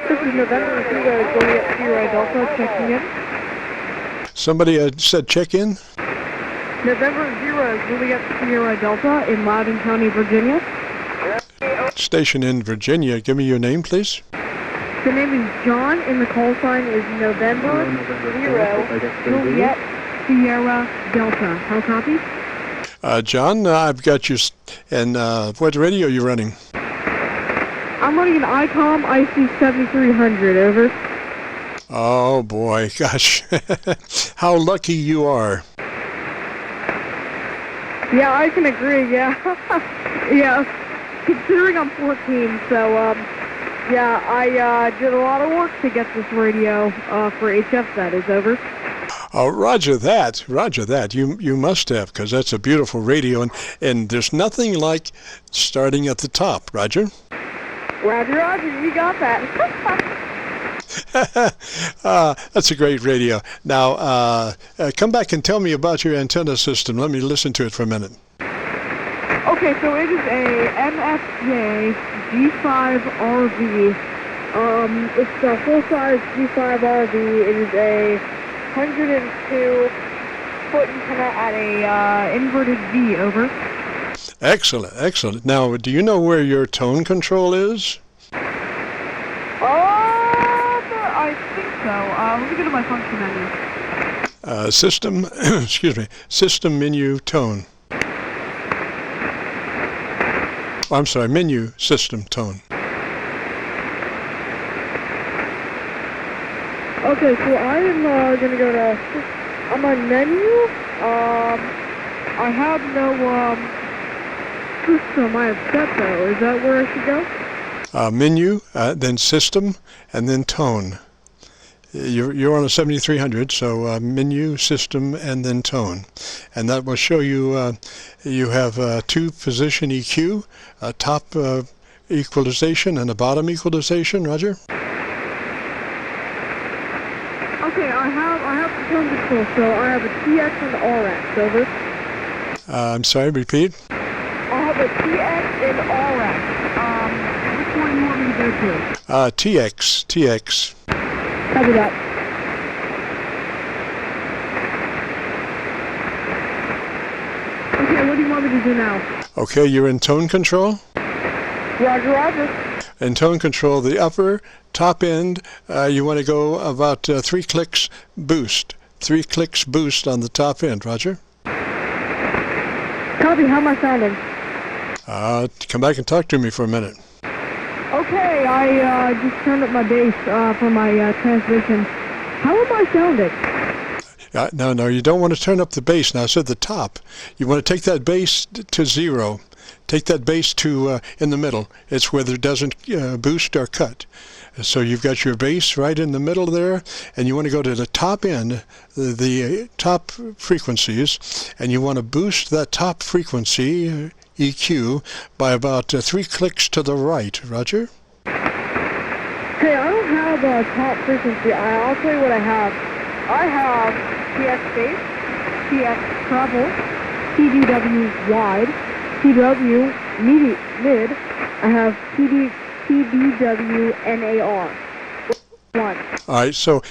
This is November 0, Juliet Sierra Delta, checking in. Somebody said check in? November 0, Juliet Sierra Delta in Loudoun County, Virginia. Station in Virginia. Give me your name, please. The name is John, and the call sign is November 0, Juliet Sierra Delta. How copy? John, I've got you. And what radio are you running? I'm running an ICOM IC7300, over. Oh, boy. Gosh. How lucky you are. Yeah, I can agree, yeah. Yeah, considering I'm 14, so, yeah, I did a lot of work to get this radio for HF, that is, over. Oh, roger that. Roger that. You must have, because that's a beautiful radio, and there's nothing like starting at the top. Roger? Roger, roger, you got that. That's a great radio. Now, come back and tell me about your antenna system. Let me listen to it for a minute. Okay, so it is a MFJ G5RV. It's a full-size G5RV. It is a 102-foot antenna at a inverted V, over. Excellent, excellent. Now, do you know where your tone control is? I think so. Let me go to my function menu. System, excuse me, system menu tone. Oh, I'm sorry, menu system tone. Okay, so I am going to go to, on my menu, I have no system I have set though. Is that where I should go? Menu, then system, and then tone. You're on a 7300, so menu, system, and then tone. And that will show you you have two position EQ, a top equalization and a bottom equalization. Roger? Okay, I have the tone control, so I have a TX and RX, over. I'm sorry, repeat. I have a TX and RX. Which one do you want me to go to? TX. Copy that. Okay, what do you want me to do now? Okay, you're in tone control. Roger, roger. In tone control, the upper top end, you want to go about 3 clicks boost. 3 clicks boost on the top end. Roger? Copy, how am I sounding? Come back and talk to me for a minute. Okay, I just turned up my bass for my transmission. How am I sounding? No, you don't want to turn up the bass. Now, I said the top. You want to take that bass to 0. Take that bass to in the middle. It's where it doesn't boost or cut. So you've got your bass right in the middle there, and you want to go to the top end, the top frequencies, and you want to boost that top frequency, EQ, by about 3 clicks to the right. Roger? Hey, I don't have a top frequency. I'll tell you what I have. I have TX bass, TX treble, TDW wide, TW mid. I have TDW NAR. One. All right, so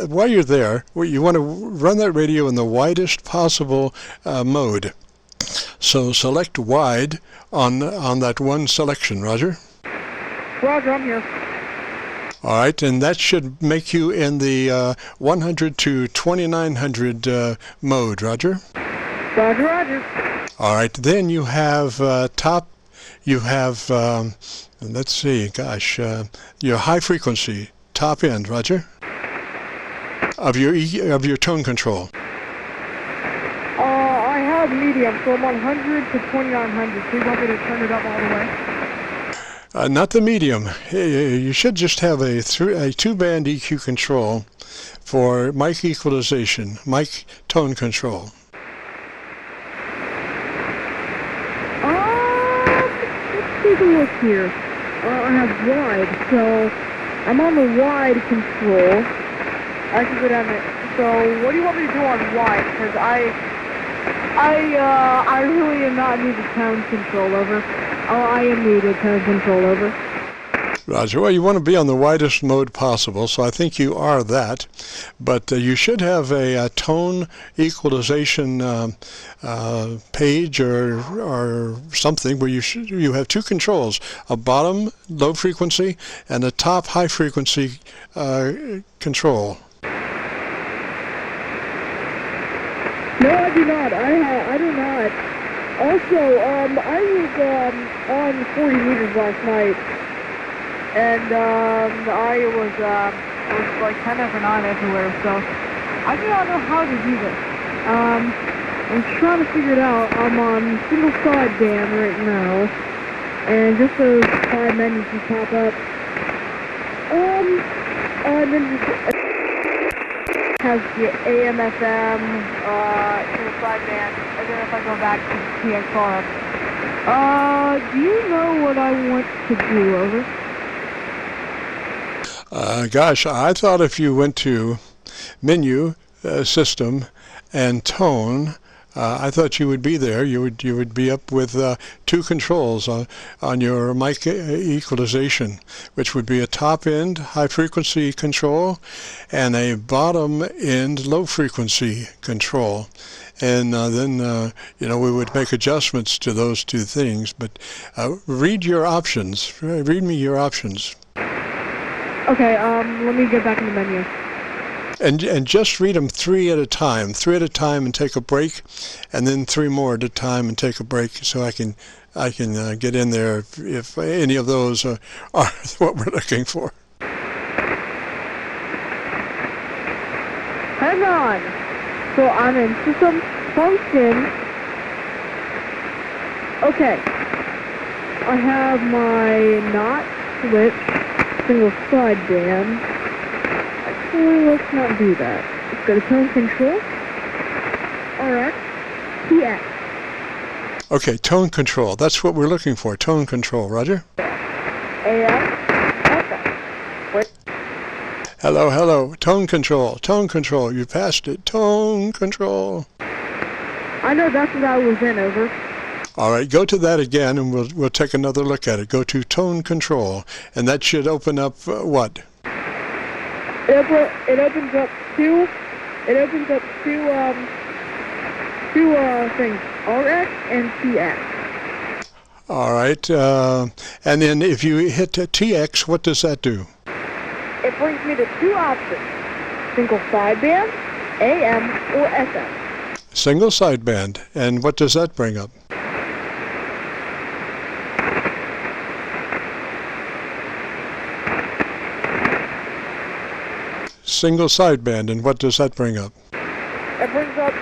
while you're there, you want to run that radio in the widest possible mode. So select wide on that one selection. Roger? Roger, I'm here. All right, and that should make you in the 100 to 2900 mode. Roger? Roger, roger. All right, then you have let's see, gosh, your high frequency top end. Roger? Of your tone control. I have medium, so I'm on 100 to 2900. So you want me to turn it up all the way? Not the medium. You should just have a 2-band EQ control for mic equalization, mic tone control. Let's take a look here. I have wide, so I'm on the wide control. I can go down there. So what do you want me to do on wide? Because I really am not needed tone control, over. Oh, I am needed tone control, over. Roger. Well, you want to be on the widest mode possible, so I think you are that. But you should have a tone equalization page or something where you have two controls: a bottom low frequency and a top high frequency control. No, I do not. I do not. Also, I was on 40 meters last night, and I was like kind of on everywhere. So I do not know how to do this. I'm trying to figure it out. I'm on single sideband right now, and just those 5 menus just pop up. And then just has the AM, FM, single sideband, and then if I go back to TXR. Do you know what I want to do, over? Gosh, I thought if you went to menu, system, and tone, I thought you would be there. You would be up with two controls on your mic equalization, which would be a top end high frequency control and a bottom end low frequency control. And then we would make adjustments to those two things. But read your options. Read me your options. Okay. Let me get back in the menu. And just read them 3 at a time, and take a break, and then 3 more at a time and take a break, so I can get in there if any of those are what we're looking for. Hang on. So I'm in system function. Okay. I have my not switch single sideband. Let's not do that. Let's go to tone control. RX. TX. Okay, tone control. That's what we're looking for. Tone control. Roger. AM. FM. Wait. Hello. Tone control. Tone control. You passed it. Tone control. I know that's what I was in, over. All right, go to that again, and we'll take another look at it. Go to tone control, and that should open up what? It opens up two things, RX and TX. All right, and then if you hit TX, what does that do? It brings me to 2 options: single sideband, AM or FM. Single sideband, and what does that bring up? Single sideband, and what does that bring up? It brings up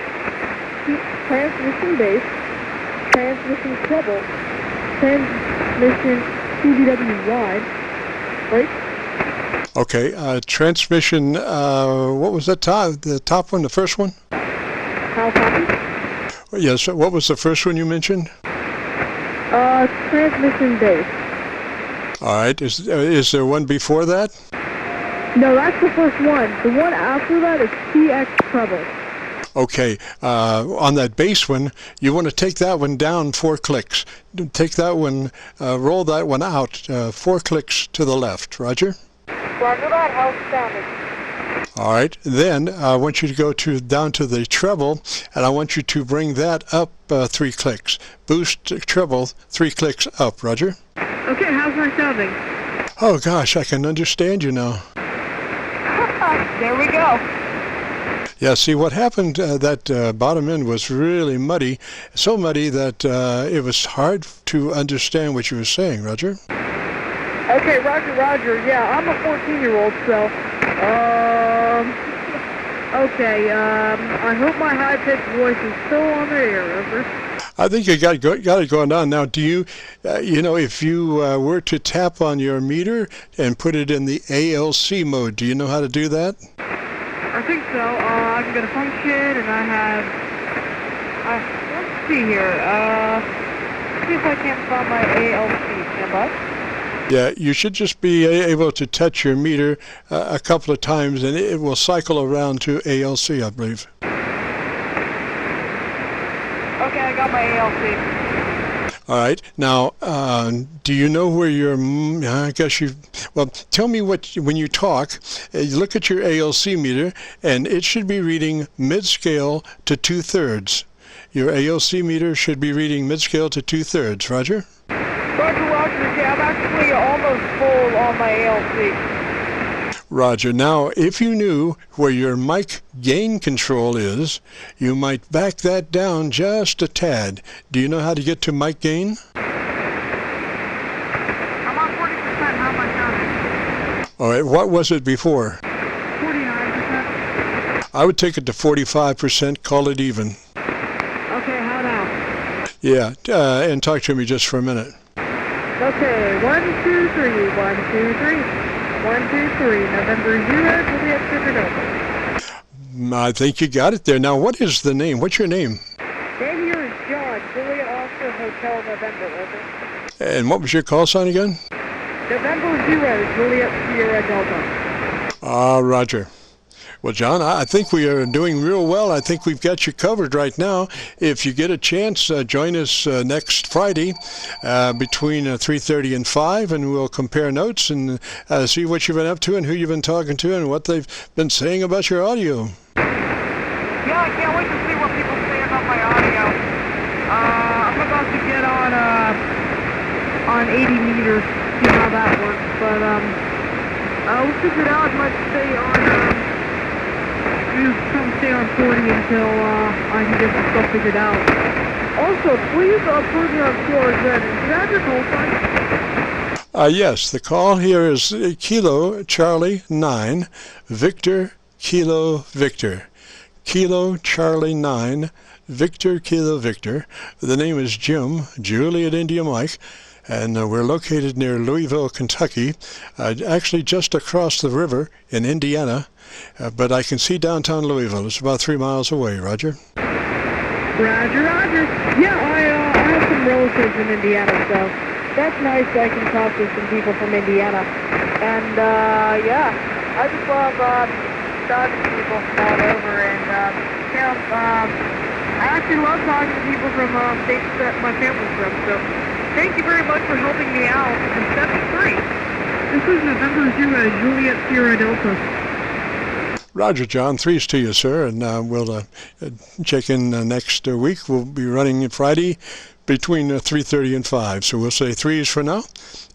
transmission bass, transmission treble, transmission CDW wide, right? Okay, transmission, what was that the top one, the first one? How copy? Yes, what was the first one you mentioned? Transmission bass. All right, is there one before that? No, that's the first one. The one after that is TX treble. Okay, on that bass one, you want to take that one down 4 clicks. Take that one, roll that one out 4 clicks to the left. Roger? Roger that. How's it sounding? All right, then I want you to go down to the treble, and I want you to bring that up 3 clicks. Boost treble 3 clicks up. Roger? Okay, how's my sounding? Oh gosh, I can understand you now. There we go. Yeah, see what happened, that bottom end was really muddy, so muddy that it was hard to understand what you were saying, Roger. Okay, Roger. Yeah, I'm a 14-year-old, so, okay, I hope my high-pitched voice is still on the air, over. I think you got it going on now. Do you, if you were to tap on your meter and put it in the ALC mode, do you know how to do that? I think so. I can go to function, and I have. Let's see here. See if I can't find my ALC. Stand by. Yeah, you should just be able to touch your meter a couple of times, and it will cycle around to ALC, I believe. Okay, I got my ALC. All right. Now, do you know where your? I guess you. Well, tell me when you talk. You look at your ALC meter, and it should be reading mid-scale to 2/3. Your ALC meter should be reading mid-scale to 2/3. Roger. Roger, yeah, I'm actually almost full on my ALC. Roger. Now, if you knew where your mic gain control is, you might back that down just a tad. Do you know how to get to mic gain? I'm on 40%. How am I counting? All right. What was it before? 49%. I would take it to 45%. Call it even. Okay, how now? Yeah, and talk to me just for a minute. Okay, 1, 2, 3, 1, 2, 3. 1, 2, 3, November 0, Juliet Sugar Delta. I think you got it there. Now, what is the name? What's your name? Name here is John, Juliet Oscar Hotel November, over. And what was your call sign again? November 0, Juliet Sierra Delta. Roger. Well, John, I think we are doing real well. I think we've got you covered right now. If you get a chance, join us next Friday between 3:30 and 5, and we'll compare notes and see what you've been up to and who you've been talking to and what they've been saying about your audio. Yeah, I can't wait to see what people say about my audio. I'm about to get on 80 meters, see how that works. But we'll figure it out. I might stay on. Come stay on 40 until I can get some stuff figured out. Also, please put me on QRZ. Do you have your call sign? Yes, the call here is Kilo Charlie 9 Victor Kilo Victor. Kilo Charlie 9 Victor Kilo Victor. The name is Jim, Juliet India Mike. And we're located near Louisville, Kentucky, actually just across the river in Indiana, but I can see downtown Louisville. It's about 3 miles away. Roger? Roger, Roger. Yeah, I have some relatives in Indiana, so that's nice. I can talk to some people from Indiana. And, yeah, I just love talking to people from all over. And, I actually love talking to people from states that my family's from, so thank you very much for helping me out and set me free. This is November 0, Juliet Sierra Delta. Roger, John. 3's to you, sir. And we'll check in next week. We'll be running Friday between 3:30 and 5. So we'll say 3's for now.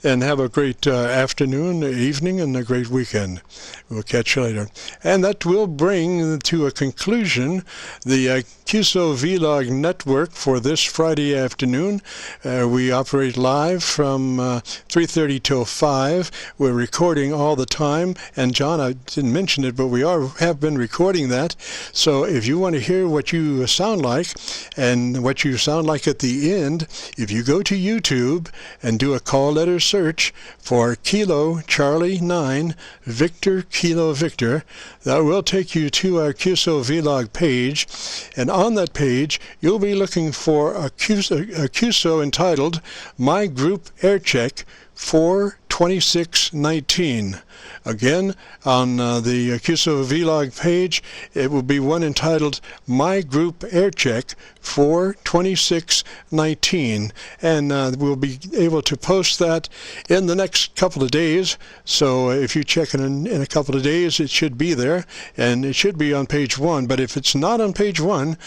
And have a great afternoon, evening, and a great weekend. We'll catch you later. And that will bring to a conclusion the Qso-Vlog network for this Friday afternoon. We operate live from 3:30 till 5. We're recording all the time. And John, I didn't mention it, but we have been recording that. So if you want to hear what you sound like and what you sound like at the end, if you go to YouTube and do a call letter search for Kilo Charlie 9 Victor Kilo Victor, that will take you to our Qso-Vlog page, and on that page you'll be looking for a QSO entitled My Group Air Check 42619. Again, on the Qso-Vlog page, it will be one entitled My Group Air Check 42619, and we'll be able to post that in the next couple of days. So if you check in a couple of days, it should be there, and it should be on page 1. But if it's not on page 1,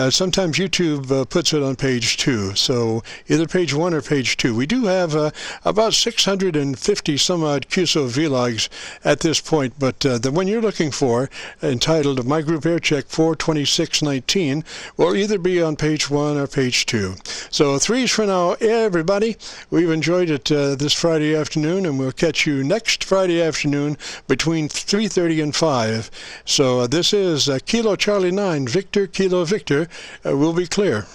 sometimes YouTube puts it on page 2. So either page 1 or page 2. We do have about 650 some odd Qso-Vlogs at this point, but the one you're looking for, entitled My Group Air Check 42619, will either be on page 1 or page 2. So 3's for now, everybody. We've enjoyed it this Friday afternoon, and we'll catch you next Friday afternoon between 3:30 and 5. So this is Kilo Charlie 9 Victor Kilo Victor. We'll be clear.